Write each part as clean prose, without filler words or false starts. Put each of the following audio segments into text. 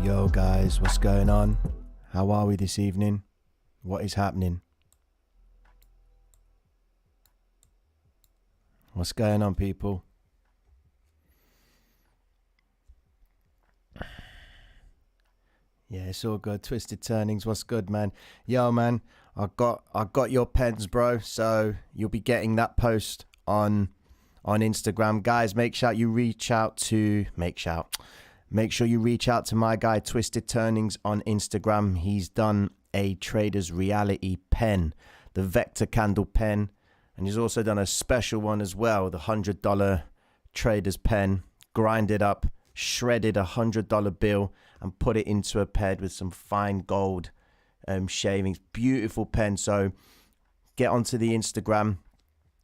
Yo guys, what's going on? How are we this evening? What is happening? What's going on, people? Yeah, it's all good. Twisted Turnings, what's good, man? Yo, man, I got your pens, bro. So you'll be getting that post on Instagram, guys. Make sure you reach out to my guy Twisted Turnings on Instagram. He's done a Trader's Reality pen, the Vector Candle pen, and he's also done a special one as well, the $100 Trader's pen, grinded up, shredded $100 bill and put it into a pen with some fine gold shavings. Beautiful pen. So get onto the Instagram.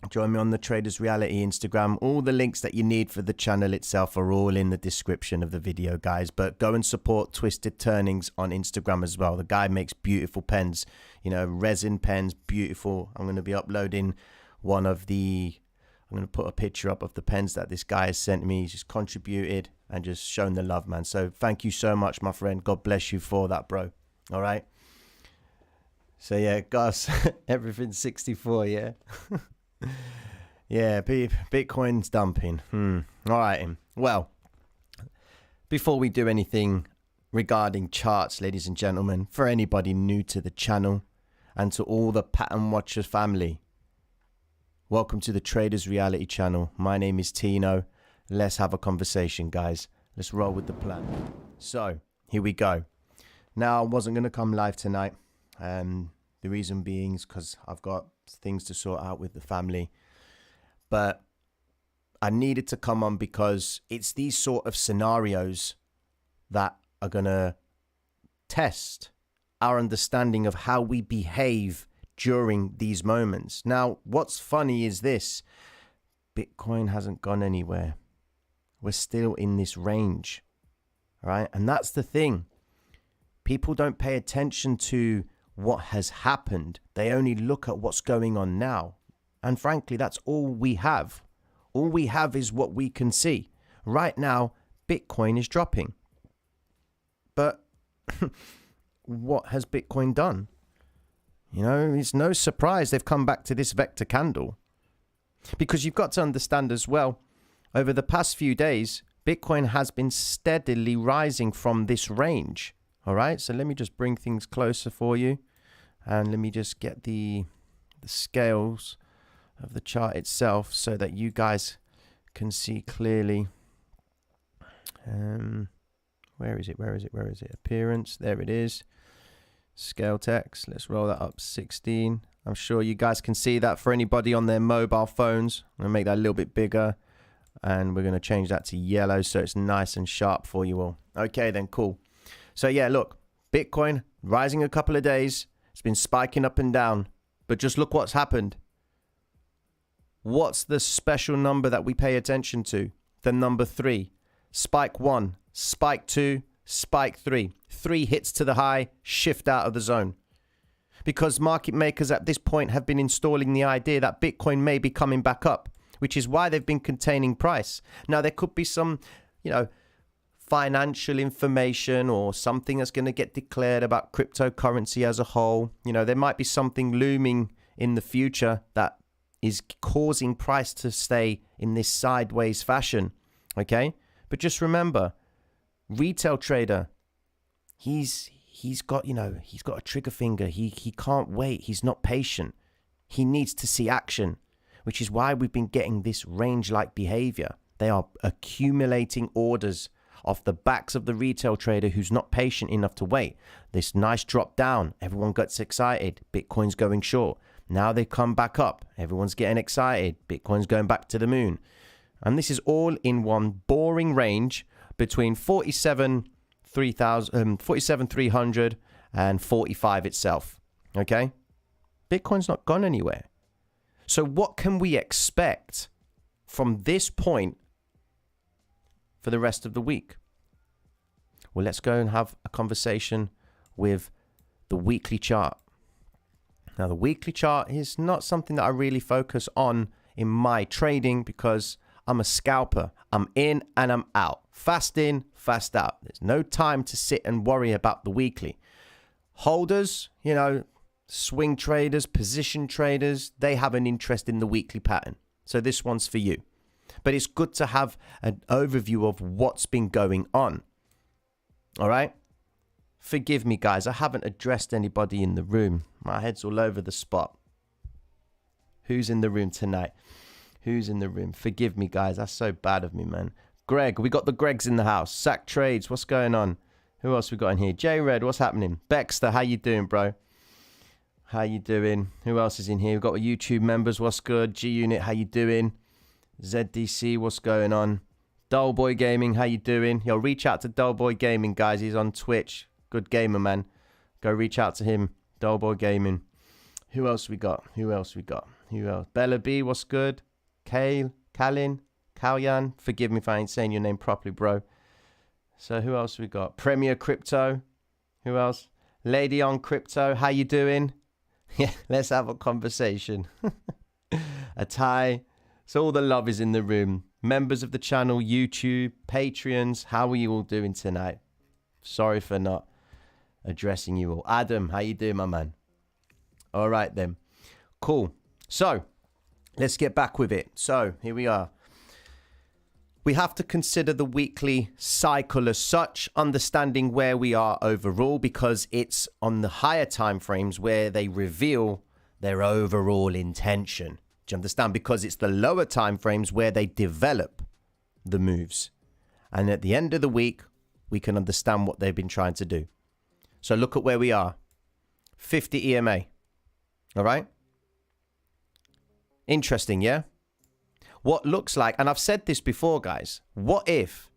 Join me on the Traders Reality Instagram. All the links that you need for the channel itself are all in the description of the video, guys. But go and support Twisted Turnings on Instagram as well. The guy makes beautiful pens, you know, resin pens, beautiful. I'm going to be uploading I'm going to put a picture up of the pens that this guy has sent me. He's just contributed and just shown the love, man. So thank you so much, my friend. God bless you for that, bro. All right. So yeah, Gus, everything's 64, yeah. Yeah, Bitcoin's dumping. All right. Well, before we do anything regarding charts, ladies and gentlemen, for anybody new to the channel and to all the Pattern Watchers family, welcome to the Traders Reality channel. My name is Tino. Let's have a conversation, guys. Let's roll with the plan. So here we go. Now, I wasn't going to come live tonight. The reason being is because I've got things to sort out with the family. But I needed to come on because it's these sort of scenarios that are going to test our understanding of how we behave during these moments. Now, what's funny is this. Bitcoin hasn't gone anywhere. We're still in this range, right? And that's the thing. People don't pay attention to what has happened. They only look at what's going on now. And frankly, that's all we have. All we have is what we can see. Right now, Bitcoin is dropping. But what has Bitcoin done? You know, it's no surprise they've come back to this vector candle. Because you've got to understand as well, over the past few days, Bitcoin has been steadily rising from this range. All right, so let me just bring things closer for you. And let me just get the scales of the chart itself so that you guys can see clearly. Where is it? Appearance, there it is. Scale text, let's roll that up 16. I'm sure you guys can see that for anybody on their mobile phones. I'm going to make that a little bit bigger. And we're going to change that to yellow so it's nice and sharp for you all. Okay, then, cool. So, yeah, look, Bitcoin rising a couple of days. It's been spiking up and down. But just look what's happened. What's the special number that we pay attention to? The number 3. Spike 1, spike 2, spike 3. 3 hits to the high, shift out of the zone. Because market makers at this point have been installing the idea that Bitcoin may be coming back up, which is why they've been containing price. Now, there could be some, financial information or something that's going to get declared about cryptocurrency as a whole. There might be something looming in the future that is causing price to stay in this sideways fashion. Okay? But just remember, retail trader, he's got a trigger finger. He can't wait. He's not patient. He needs to see action, which is why we've been getting this range-like behavior. They are accumulating orders off the backs of the retail trader who's not patient enough to wait. This nice drop down, everyone gets excited. Bitcoin's going short. Now they come back up. Everyone's getting excited. Bitcoin's going back to the moon. And this is all in one boring range between 47,300 and 45 itself. Okay? Bitcoin's not gone anywhere. So what can we expect from this point for the rest of the week? Well, let's go and have a conversation with the weekly chart. Now, the weekly chart is not something that I really focus on in my trading because I'm a scalper. I'm in and I'm out. Fast in, fast out. There's no time to sit and worry about the weekly. Holders, swing traders, position traders, they have an interest in the weekly pattern. So this one's for you. But it's good to have an overview of what's been going on. All right? Forgive me, guys. I haven't addressed anybody in the room. My head's all over the spot. Who's in the room tonight? Who's in the room? Forgive me, guys. That's so bad of me, man. Greg, we got the Gregs in the house. Sack Trades, what's going on? Who else we got in here? J-Red, what's happening? Baxter, how you doing, bro? How you doing? Who else is in here? We've got YouTube members. What's good? G-Unit, how you doing? ZDC, what's going on? Dullboy Gaming, how you doing? Yo, reach out to Dullboy Gaming, guys. He's on Twitch. Good gamer, man. Go reach out to him. Dullboy Gaming. Who else we got? Who else? Bella B, what's good? Kale, Kalin, Kalyan. Forgive me if I ain't saying your name properly, bro. So who else we got? Premier Crypto. Who else? Lady on Crypto, how you doing? Yeah, let's have a conversation. Atai. So all the love is in the room. Members of the channel, YouTube, Patreons, how are you all doing tonight? Sorry for not addressing you all. Adam, how you doing, my man? All right, then. Cool. So let's get back with it. So here we are. We have to consider the weekly cycle as such, understanding where we are overall, because it's on the higher time frames where they reveal their overall intention. Do you understand? Because it's the lower time frames where they develop the moves. And at the end of the week, we can understand what they've been trying to do. So look at where we are. 50 EMA. All right? Interesting, yeah? What looks like, and I've said this before, guys, what if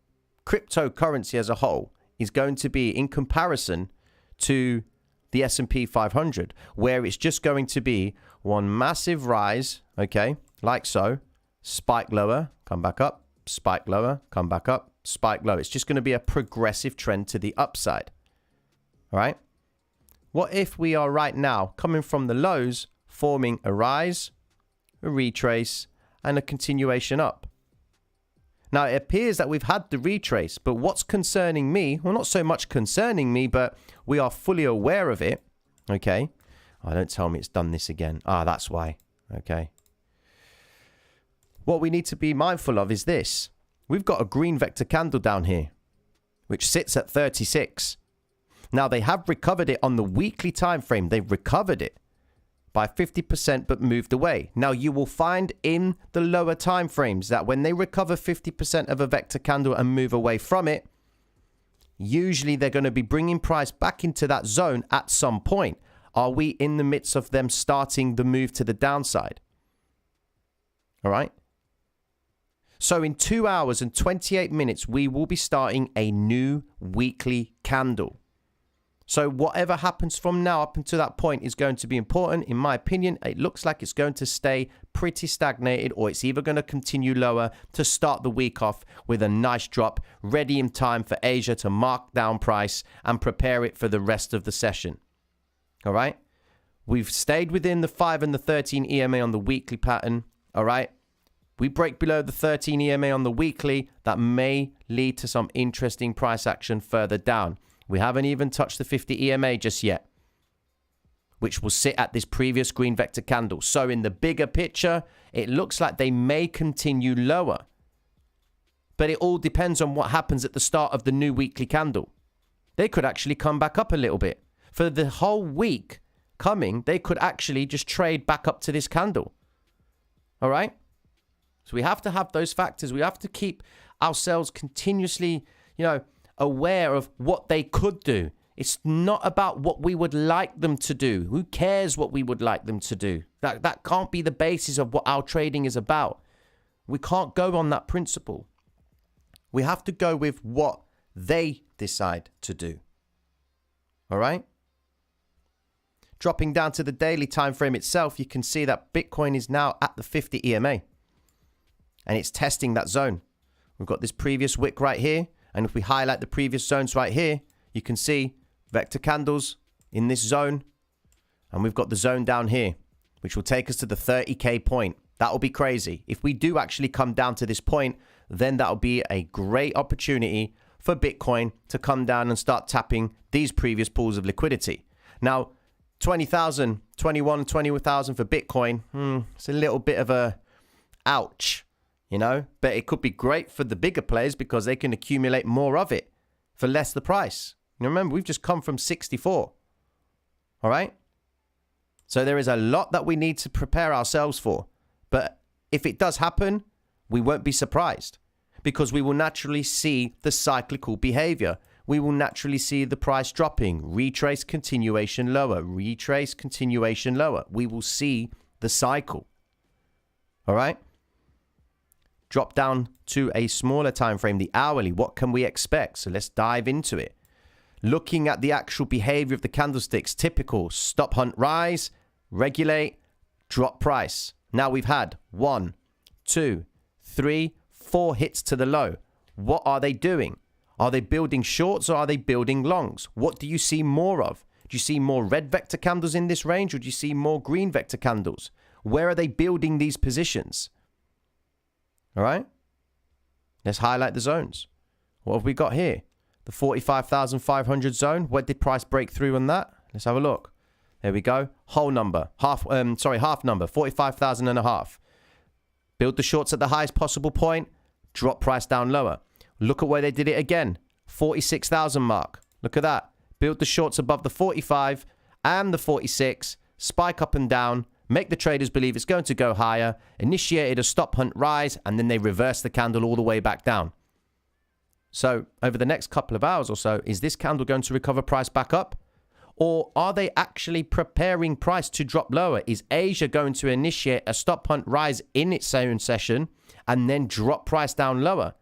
cryptocurrency as a whole is going to be in comparison to the S&P 500, where it's just going to be one massive rise, okay, like so, spike lower, come back up, spike lower, come back up, spike low. It's just going to be a progressive trend to the upside, all right? What if we are right now coming from the lows, forming a rise, a retrace, and a continuation up? Now, it appears that we've had the retrace, but what's concerning me, well, not so much concerning me, but we are fully aware of it, okay? Oh, don't tell me it's done this again. Ah, that's why, okay? What we need to be mindful of is this. We've got a green vector candle down here, which sits at 36. Now, they have recovered it on the weekly time frame. They've recovered it by 50%, but moved away. Now, you will find in the lower time frames that when they recover 50% of a vector candle and move away from it, usually they're going to be bringing price back into that zone at some point. Are we in the midst of them starting the move to the downside? All right. So in 2 hours and 28 minutes, we will be starting a new weekly candle. So whatever happens from now up until that point is going to be important. In my opinion, it looks like it's going to stay pretty stagnated, or it's either going to continue lower to start the week off with a nice drop, ready in time for Asia to mark down price and prepare it for the rest of the session. All right. We've stayed within the 5 and the 13 EMA on the weekly pattern. All right. We break below the 13 EMA on the weekly. That may lead to some interesting price action further down. We haven't even touched the 50 EMA just yet, which will sit at this previous green vector candle. So in the bigger picture, it looks like they may continue lower. But it all depends on what happens at the start of the new weekly candle. They could actually come back up a little bit. For the whole week coming, they could actually just trade back up to this candle. All right? So we have to have those factors. We have to keep ourselves continuously, aware of what they could do. It's not about what we would like them to do. Who cares what we would like them to do? That can't be the basis of what our trading is about. We can't go on that principle. We have to go with what they decide to do. All right? Dropping down to the daily time frame itself, you can see that Bitcoin is now at the 50 EMA. And it's testing that zone. We've got this previous wick right here. And if we highlight the previous zones right here, you can see vector candles in this zone. And we've got the zone down here, which will take us to the 30K point. That will be crazy. If we do actually come down to this point, then that will be a great opportunity for Bitcoin to come down and start tapping these previous pools of liquidity. Now, 20,000, 21, 20,000 for Bitcoin, it's a little bit of a ouch. But it could be great for the bigger players because they can accumulate more of it for less the price. Remember, we've just come from 64. All right? So there is a lot that we need to prepare ourselves for. But if it does happen, we won't be surprised because we will naturally see the cyclical behavior. We will naturally see the price dropping, retrace, continuation lower, retrace, continuation lower. We will see the cycle. All right? Drop down to a smaller time frame, the hourly. What can we expect? So let's dive into it. Looking at the actual behavior of the candlesticks, typical stop hunt rise, regulate, drop price. Now we've had 1, 2, 3, 4 hits to the low. What are they doing? Are they building shorts or are they building longs? What do you see more of? Do you see more red vector candles in this range or do you see more green vector candles? Where are they building these positions? All right, let's highlight the zones. What have we got here? The 45,500 zone. Where did price break through on that? Let's have a look. There we go. Whole number. Half number. 45,000 and a half. Build the shorts at the highest possible point. Drop price down lower. Look at where they did it again. 46,000 mark. Look at that. Build the shorts above the 45 and the 46. Spike up and down. Make the traders believe it's going to go higher, initiated a stop hunt rise, and then they reverse the candle all the way back down. So over the next couple of hours or so, is this candle going to recover price back up? Or are they actually preparing price to drop lower? Is Asia going to initiate a stop hunt rise in its own session and then drop price down lower?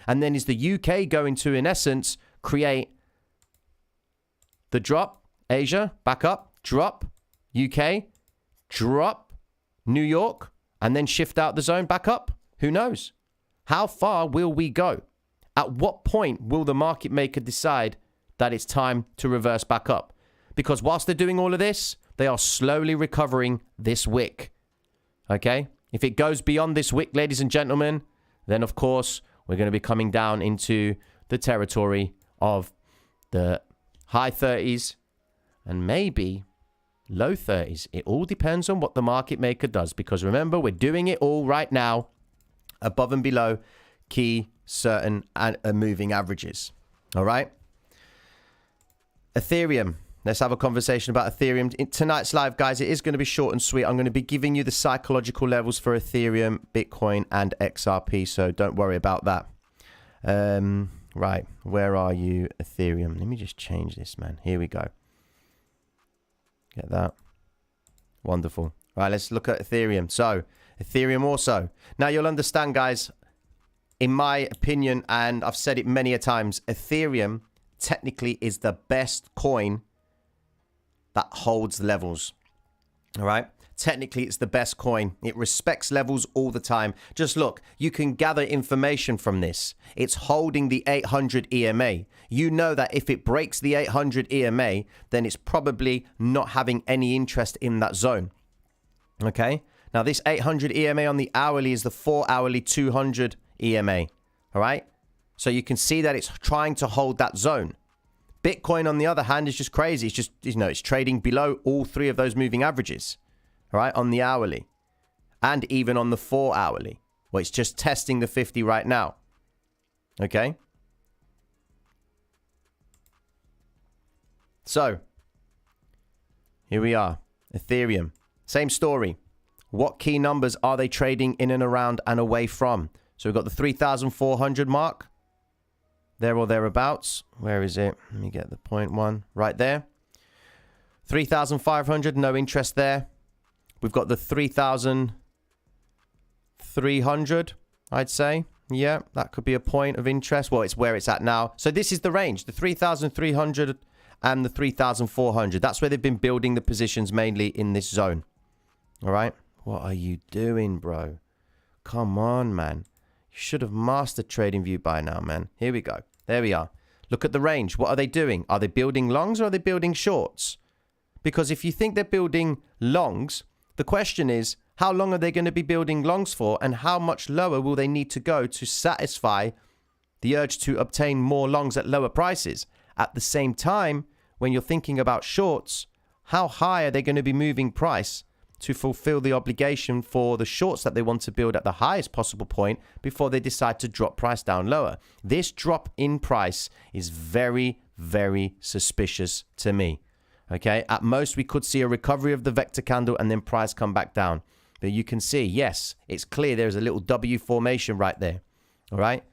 And then is the UK going to, in essence, create the drop? Asia, back up, drop, UK, drop, New York, and then shift out the zone back up? Who knows? How far will we go? At what point will the market maker decide that it's time to reverse back up? Because whilst they're doing all of this, they are slowly recovering this wick. Okay? If it goes beyond this wick, ladies and gentlemen, then of course, we're going to be coming down into the territory of the high 30s and maybe low 30s. It all depends on what the market maker does. Because remember, we're doing it all right now above and below key, certain, and moving averages. All right? Ethereum. Let's have a conversation about Ethereum. In tonight's live, guys, it is going to be short and sweet. I'm going to be giving you the psychological levels for Ethereum, Bitcoin, and XRP, so don't worry about that. Right, where are you, Ethereum? Let me just change this, man. Here we go. Get that. Wonderful. Right, let's look at Ethereum. So, Ethereum also. Now, you'll understand, guys, in my opinion, and I've said it many a times, Ethereum technically is the best coin that holds levels. All right? Technically, it's the best coin. It respects levels all the time. Just look, you can gather information from this. It's holding the 800 EMA. You know that if it breaks the 800 EMA, then it's probably not having any interest in that zone. Okay? Now, this 800 EMA on the hourly is the 4-hourly 200 EMA. All right? So you can see that it's trying to hold that zone. Bitcoin, on the other hand, is just crazy. It's just, you know, it's trading below all three of those moving averages, all right, on the hourly and even on the 4-hourly. Well, it's just testing the 50 right now, okay? So, here we are, Ethereum. Same story. What key numbers are they trading in and around and away from? So we've got the 3,400 mark. There or thereabouts. Where is it? Let me get the 0.1 right there. 3,500, no interest there. We've got the 3,300, I'd say. Yeah, that could be a point of interest. Well, it's where it's at now. So this is the range, the 3,300 and the 3,400. That's where they've been building the positions mainly in this zone. All right. What are you doing, bro? Come on, man. You should have mastered TradingView by now, man. Here we go. There we are. Look at the range. What are they doing? Are they building longs or are they building shorts? Because if you think they're building longs, the question is, how long are they going to be building longs for and how much lower will they need to go to satisfy the urge to obtain more longs at lower prices? At the same time, when you're thinking about shorts, how high are they going to be moving price to fulfill the obligation for the shorts that they want to build at the highest possible point before they decide to drop price down lower? This drop in price is very, very suspicious to me. Okay, at most we could see a recovery of the vector candle and then price come back down. But you can see, yes, it's clear there's a little W formation right there. All right,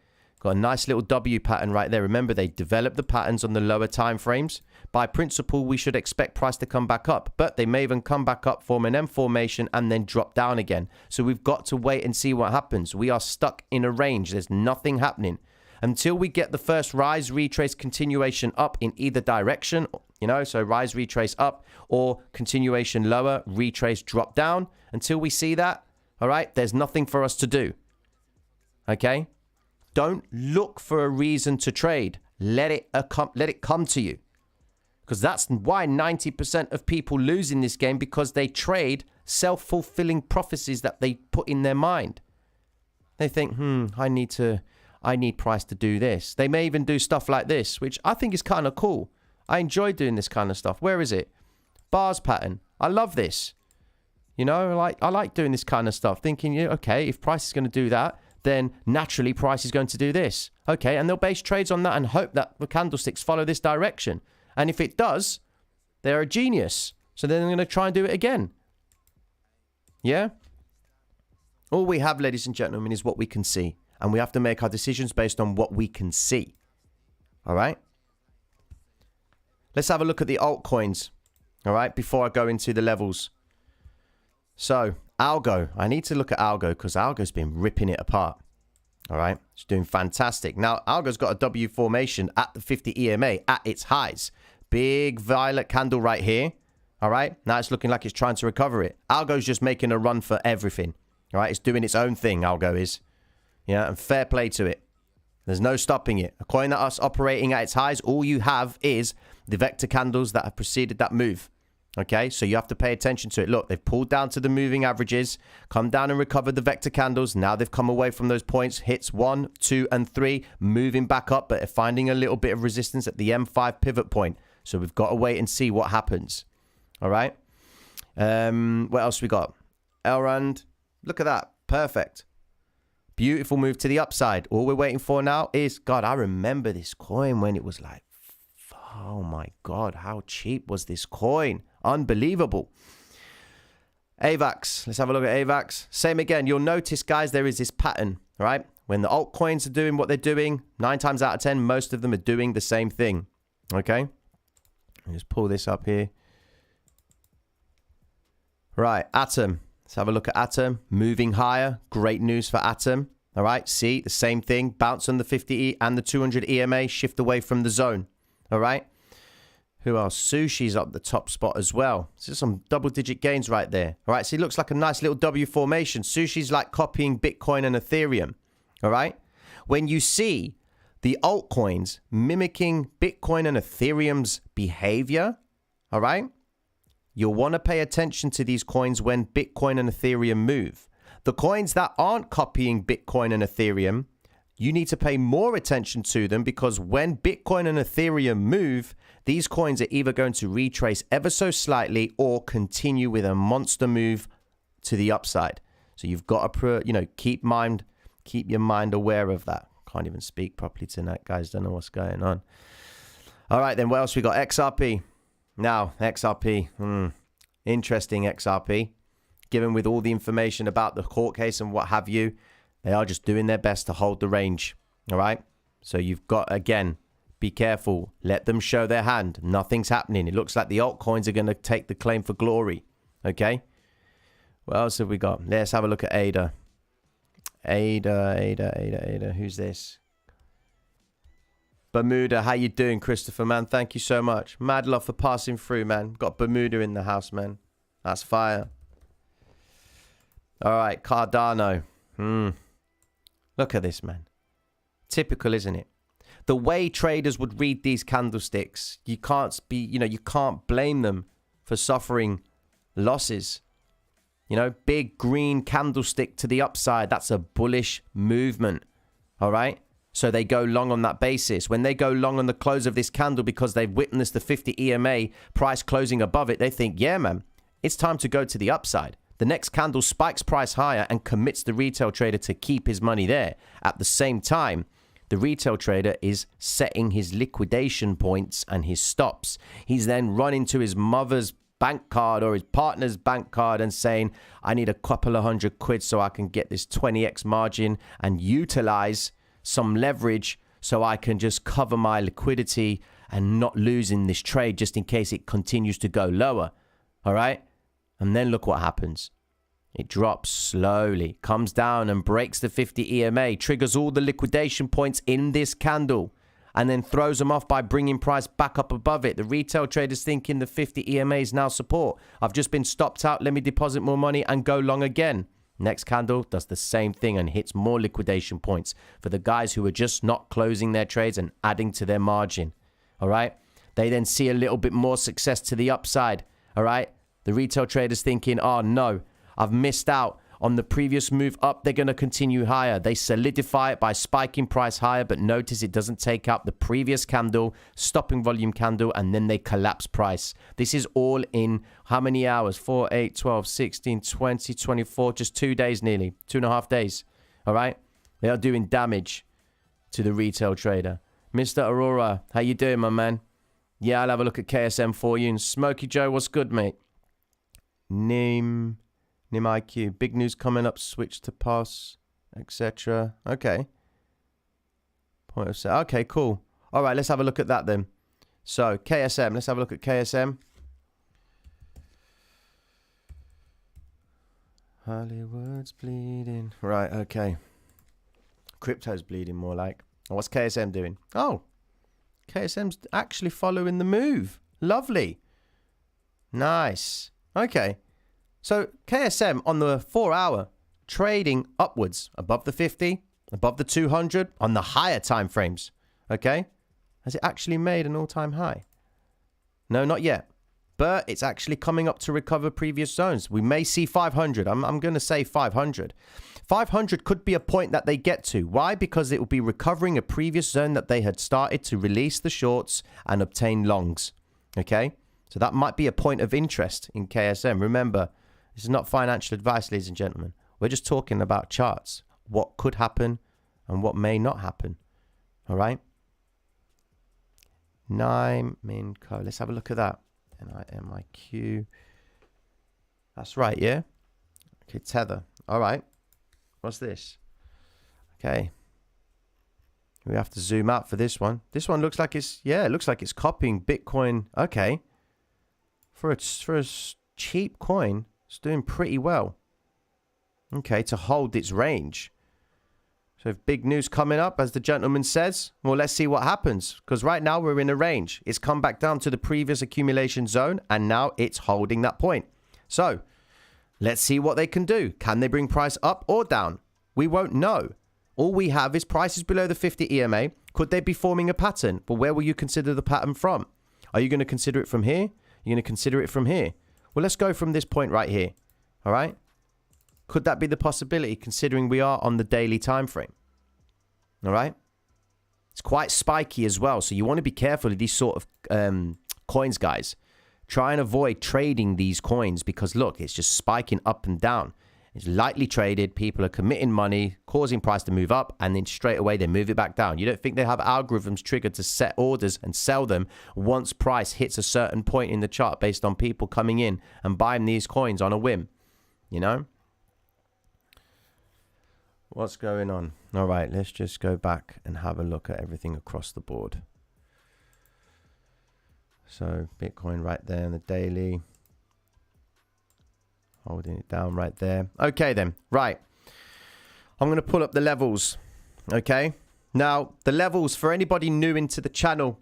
got a nice little W pattern right there. Remember, they developed the patterns on the lower time frames. By principle, we should expect price to come back up, but they may even come back up, form an M formation, and then drop down again. So we've got to wait and see what happens. We are stuck in a range. There's nothing happening. Until we get the first rise, retrace, continuation up in either direction, you know, so rise, retrace up, or continuation lower, retrace, drop down. Until we see that, all right, there's nothing for us to do. Okay? Don't look for a reason to trade. Let it come to you. Because that's why 90% of people lose in this game, because they trade self-fulfilling prophecies that they put in their mind. They think, I need price to do this. They may even do stuff like this, which I think is kind of cool. I enjoy doing this kind of stuff. Where is it? Bars pattern. I love this. You know, I like doing this kind of stuff, thinking, okay, if price is going to do that, then naturally price is going to do this. Okay, and they'll base trades on that and hope that the candlesticks follow this direction. And if it does, they're a genius. So then they're going to try and do it again. Yeah? All we have, ladies and gentlemen, is what we can see. And we have to make our decisions based on what we can see. All right? let's have a look at the altcoins. All right, before I go into the levels. So, Algo. I need to look at Algo because Algo's been ripping it apart. All right, it's doing fantastic. Now, Algo's got a W formation at the 50 EMA at its highs. Big violet candle right here. All right, now it's looking like it's trying to recover it. Algo's just making a run for everything. All right, it's doing its own thing, Algo is. Yeah, and fair play to it. There's no stopping it. A coin that's operating at its highs, all you have is the vector candles that have preceded that move. Okay, so you have to pay attention to it. Look, they've pulled down to the moving averages, come down and recovered the vector candles. Now they've come away from those points, hits 1, 2, and 3, moving back up, but finding a little bit of resistance at the M5 pivot point. So we've got to wait and see what happens. All right. What else we got? Elrond. Look at that. Perfect. Beautiful move to the upside. All we're waiting for now is, God, I remember this coin when it was like, oh my God, how cheap was this coin? Unbelievable. AVAX. Let's have a look at AVAX. Same again. You'll notice, guys, there is this pattern, right? When the altcoins are doing what they're doing, 9 times out of 10, most of them are doing the same thing. Okay. Just pull this up here. Right. Atom. Let's have a look at Atom. Moving higher. Great news for Atom. All right. See, the same thing. Bounce on the 50E and the 200 EMA. Shift away from the zone. All right. Who else? Sushi's up the top spot as well. So some double-digit gains right there. All right. So it looks like a nice little W formation. Sushi's like copying Bitcoin and Ethereum. All right. When you see the altcoins mimicking Bitcoin and Ethereum's behavior, all right, you'll want to pay attention to these coins when Bitcoin and Ethereum move. The coins that aren't copying Bitcoin and Ethereum, you need to pay more attention to them because when Bitcoin and Ethereum move, these coins are either going to retrace ever so slightly or continue with a monster move to the upside. So you've got to, keep your mind aware of that. Can't even speak properly tonight, guys. Don't know what's going on. All right, then what else we got? XRP. Now, XRP. Interesting XRP. Given with all the information about the court case and what have you, they are just doing their best to hold the range. All right? So you've got, again, be careful. Let them show their hand. Nothing's happening. It looks like the altcoins are going to take the claim for glory. Okay? What else have we got? Let's have a look at ADA. ADA. Who's this? Bermuda. How you doing, Christopher, man? Thank you so much. Mad love for passing through, man. Got Bermuda in the house, man. That's fire. All right, Cardano. Look at this, man. Typical, isn't it? The way traders would read these candlesticks, you can't blame them for suffering losses. Big green candlestick to the upside. That's a bullish movement. All right. So they go long on that basis. When they go long on the close of this candle because they've witnessed the 50 EMA price closing above it, they think, yeah, man, it's time to go to the upside. The next candle spikes price higher and commits the retail trader to keep his money there. At the same time, the retail trader is setting his liquidation points and his stops. He's then running to his mother's bank card or his partner's bank card and saying, I need a couple of £100 so I can get this 20x margin and utilize some leverage so I can just cover my liquidity and not losing this trade just in case it continues to go lower. All right. And then look what happens. It drops slowly, comes down and breaks the 50 EMA, triggers all the liquidation points in this candle, and then throws them off by bringing price back up above it. The retail traders thinking the 50 EMA is now support. I've just been stopped out. Let me deposit more money and go long again. Next candle does the same thing and hits more liquidation points for the guys who are just not closing their trades and adding to their margin. All right. They then see a little bit more success to the upside. All right. The retail traders thinking, oh no, I've missed out on the previous move up. They're going to continue higher. They solidify it by spiking price higher, but notice it doesn't take out the previous candle, stopping volume candle, and then they collapse price. This is all in how many hours? 4, 8, 12, 16, 20, 24, just 2 days nearly, 2.5 days. All right. They are doing damage to the retail trader. Mr. Aurora, how you doing, my man? Yeah, I'll have a look at KSM for you. And Smokey Joe, what's good, mate? Nim IQ. Big news coming up. Switch to pass, etc. Okay. Point of sale. Okay, cool. All right, let's have a look at that then. So KSM, let's have a look at KSM. Hollywood's bleeding. Right, okay. Crypto's bleeding more like. And what's KSM doing? Oh, KSM's actually following the move. Lovely. Nice. Okay. So KSM on the 4-hour trading upwards above the 50, above the 200 on the higher time frames. Okay. Has it actually made an all-time high? No, not yet. But it's actually coming up to recover previous zones. We may see 500. I'm going to say 500. 500 could be a point that they get to. Why? Because it will be recovering a previous zone that they had started to release the shorts and obtain longs. Okay? So that might be a point of interest in KSM. Remember, this is not financial advice, ladies and gentlemen. We're just talking about charts. What could happen and what may not happen. All right? Minco. Let's have a look at that. NIMIQ. That's right, yeah? Okay, Tether. All right. What's this? Okay. We have to zoom out for this one. This one looks like it's, yeah, it looks like it's copying Bitcoin. Okay. For a cheap coin, it's doing pretty well. Okay, to hold its range. So if big news coming up, as the gentleman says, well, let's see what happens. Because right now we're in a range. It's come back down to the previous accumulation zone, and now it's holding that point. So let's see what they can do. Can they bring price up or down? We won't know. All we have is prices below the 50 EMA. Could they be forming a pattern? But where will you consider the pattern from? Are you going to consider it from here? You're going to consider it from here? Well, let's go from this point right here. All right? Could that be the possibility, considering we are on the daily time frame? All right? It's quite spiky as well, so you want to be careful of these sort of coins, guys. Try and avoid trading these coins because, look, it's just spiking up and down. It's lightly traded. People are committing money, causing price to move up, and then straight away they move it back down. You don't think they have algorithms triggered to set orders and sell them once price hits a certain point in the chart based on people coming in and buying these coins on a whim, you know? What's going on? All right, let's just go back and have a look at everything across the board. So Bitcoin right there in the daily. Holding it down right there. Okay then, right. I'm going to pull up the levels. Okay. Now, the levels, for anybody new into the channel,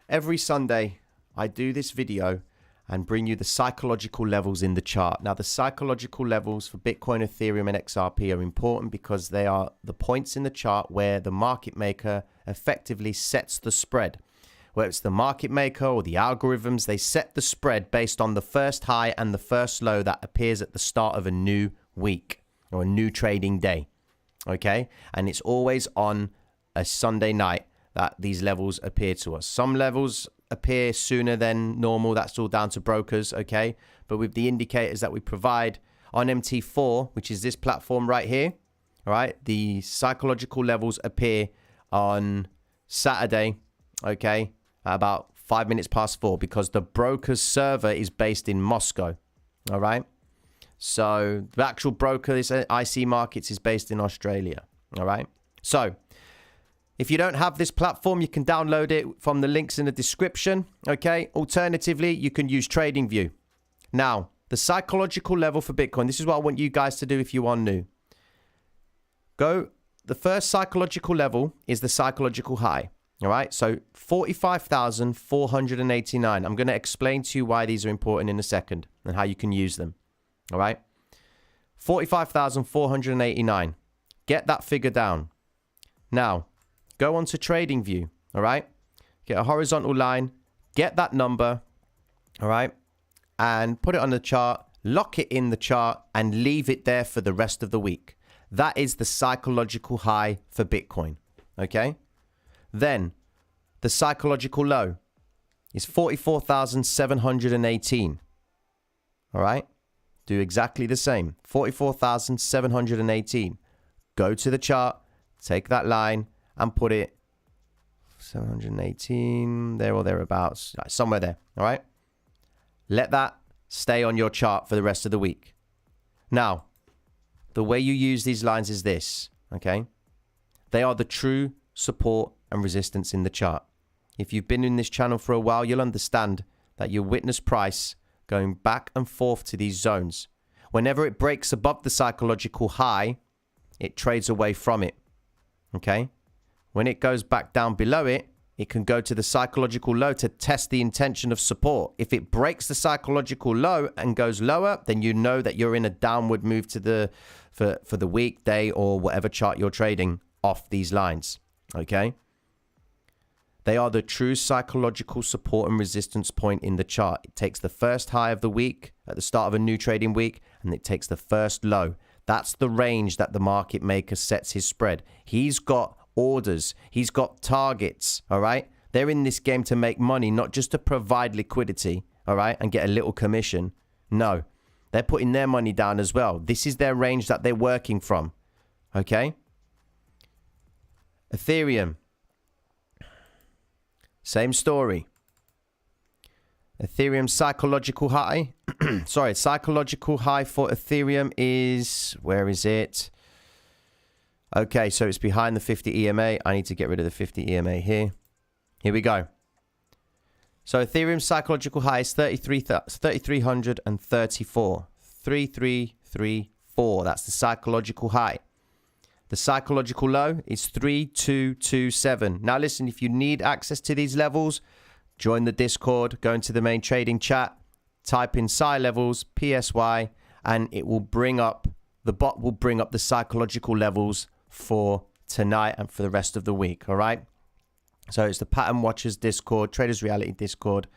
every Sunday I do this video and bring you the psychological levels in the chart. Now, the psychological levels for Bitcoin, Ethereum, and XRP are important because they are the points in the chart where the market maker effectively sets the spread. Whether it's the market maker or the algorithms, they set the spread based on the first high and the first low that appears at the start of a new week or a new trading day. Okay? And it's always on a Sunday night that these levels appear to us. Some levels appear sooner than normal. That's all down to brokers, okay? But with the indicators that we provide on MT4, which is this platform right here, all right, the psychological levels appear on Saturday, okay, at about 5 minutes past 4 because the broker's server is based in Moscow, all right? So the actual broker, this IC Markets, is based in Australia, all right? So if you don't have this platform, you can download it from the links in the description, okay? Alternatively, you can use TradingView. Now, the psychological level for Bitcoin, this is what I want you guys to do if you are new. The first psychological level is the psychological high, all right? So 45,489. I'm going to explain to you why these are important in a second and how you can use them, all right? 45,489. Get that figure down. Now, go on to TradingView, all right? Get a horizontal line, get that number, all right? And put it on the chart, lock it in the chart, and leave it there for the rest of the week. That is the psychological high for Bitcoin, okay? Then, the psychological low is 44,718, all right? Do exactly the same, 44,718. Go to the chart, take that line, and put it 718 there or thereabouts, somewhere there, all right? Let that stay on your chart for the rest of the week. Now, the way you use these lines is this, okay? They are the true support and resistance in the chart. if you've been in this channel for a while, you'll understand that you'll witness price going back and forth to these zones. Whenever it breaks above the psychological high, it trades away from it. Okay? When it goes back down below it, it can go to the psychological low to test the intention of support. If it breaks the psychological low and goes lower, then you know that you're in a downward move to the for the week, day, or whatever chart you're trading off these lines. Okay? They are the true psychological support and resistance point in the chart. It takes the first high of the week at the start of a new trading week, and it takes the first low. That's the range that the market maker sets his spread. He's got orders. He's got targets, all right? They're in this game to make money, not just to provide liquidity, all right, and get a little commission. No, they're putting their money down as well. This is their range that they're working from, okay? Ethereum. Same story. Ethereum psychological high. Sorry, psychological high for Ethereum is, where is it? Okay, so it's behind the 50 EMA. I need to get rid of the 50 EMA here. Here we go. So Ethereum psychological high is 3,334. 3,334. That's the psychological high. The psychological low is 3,227. Now listen, if you need access to these levels, join the Discord, go into the main trading chat, type in Psy levels, PSY, and it will bring up, the bot will bring up the psychological levels for tonight and for the rest of the week, all right? So it's the Pattern Watchers Discord, Traders Reality Discord.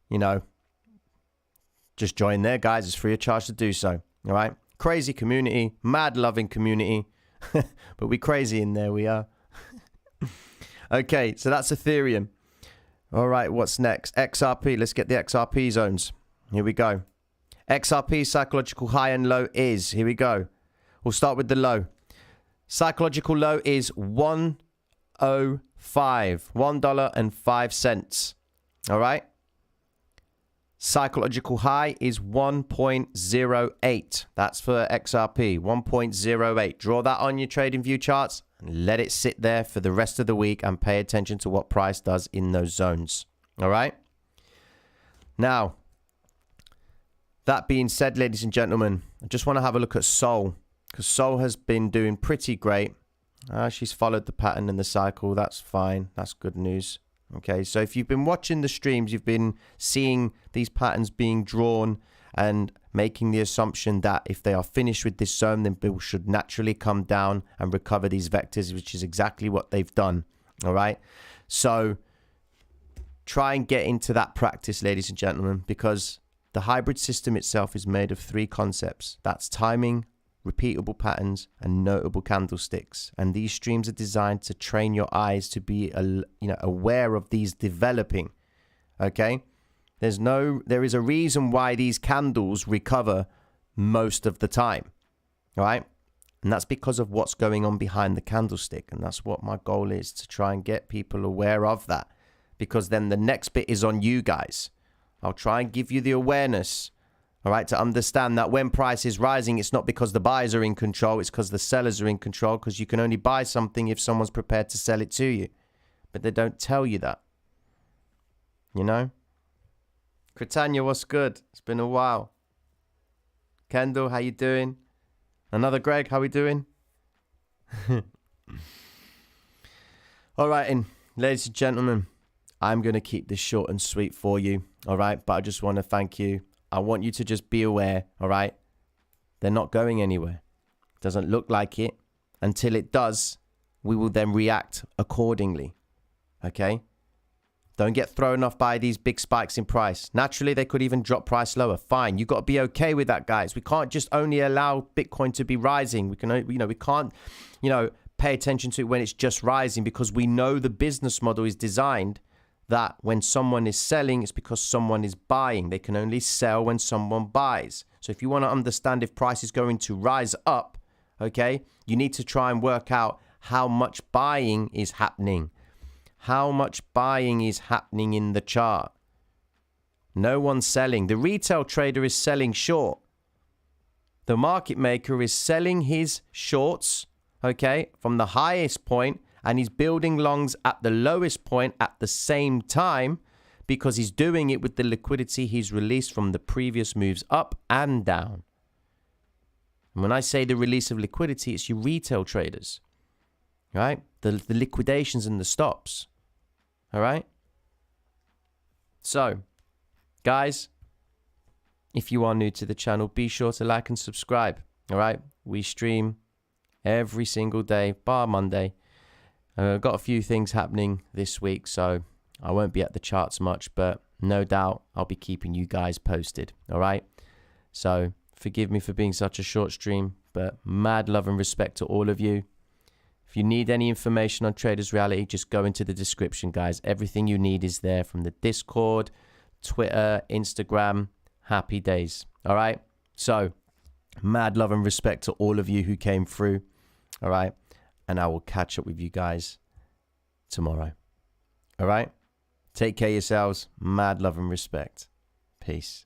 You know, just join there, guys. It's free of charge to do so, all right? Crazy community, mad loving community. But we crazy in there, we are. Okay, so that's Ethereum. All right, what's next? XRP. Let's get the XRP zones. Here we go. XRP psychological high and low is, here we go. We'll start with the low. Psychological low is 105. $1.05. All right. Psychological high is 1.08. That's for XRP, 1.08. Draw that on your trading view charts and let it sit there for the rest of the week and pay attention to what price does in those zones. All right? Now, that being said, ladies and gentlemen, I just want to have a look at Sol, because Sol has been doing pretty great. She's followed the pattern and the cycle. That's fine. That's good news. Okay, so if you've been watching the streams, you've been seeing these patterns being drawn and making the assumption that if they are finished with this zone, then Bill should naturally come down and recover these vectors, which is exactly what they've done. All right, so try and get into that practice, ladies and gentlemen, because the hybrid system itself is made of three concepts. That's timing, repeatable patterns, and notable candlesticks. And these streams are designed to train your eyes to be aware of these developing. Okay, there is a reason why these candles recover most of the time. All right, and that's because of what's going on behind the candlestick. And that's what my goal is, to try and get people aware of that, because then the next bit is on you guys. I'll try and give you the awareness, all right, to understand that when price is rising, it's not because the buyers are in control, it's because the sellers are in control, because you can only buy something if someone's prepared to sell it to you. But they don't tell you that. You know? Critania, what's good? It's been a while. Kendall, how you doing? Another Greg, how we doing? All right, and ladies and gentlemen, I'm going to keep this short and sweet for you, all right? But I just want to thank you. I want you to just be aware, all right? They're not going anywhere. Doesn't look like it. Until it does, we will then react accordingly, okay? Don't get thrown off by these big spikes in price. Naturally, they could even drop price lower. Fine. You got to be okay with that, guys. We can't just only allow Bitcoin to be rising. We can, we can't, pay attention to it when it's just rising, because we know the business model is designed that when someone is selling, it's because someone is buying. They can only sell when someone buys. So if you want to understand if price is going to rise up, okay, you need to try and work out how much buying is happening. How much buying is happening in the chart. No one's selling. The retail trader is selling short. The market maker is selling his shorts, okay, from the highest point And he's building longs at the lowest point at the same time because he's doing it with the liquidity he's released from the previous moves up and down. And when I say the release of liquidity, it's your retail traders, right? The liquidations and the stops, all right? So, guys, if you are new to the channel, be sure to like and subscribe, all right? We stream every single day, bar Monday. I've got a few things happening this week, so I won't be at the charts much, but no doubt I'll be keeping you guys posted, all right? So, forgive me for being such a short stream, but mad love and respect to all of you. If you need any information on Traders Reality, just go into the description, guys. Everything you need is there from the Discord, Twitter, Instagram. Happy days. All right. So, mad love and respect to all of you who came through. All right. And I will catch up with you guys tomorrow. All right. Take care of yourselves. Mad love and respect. Peace.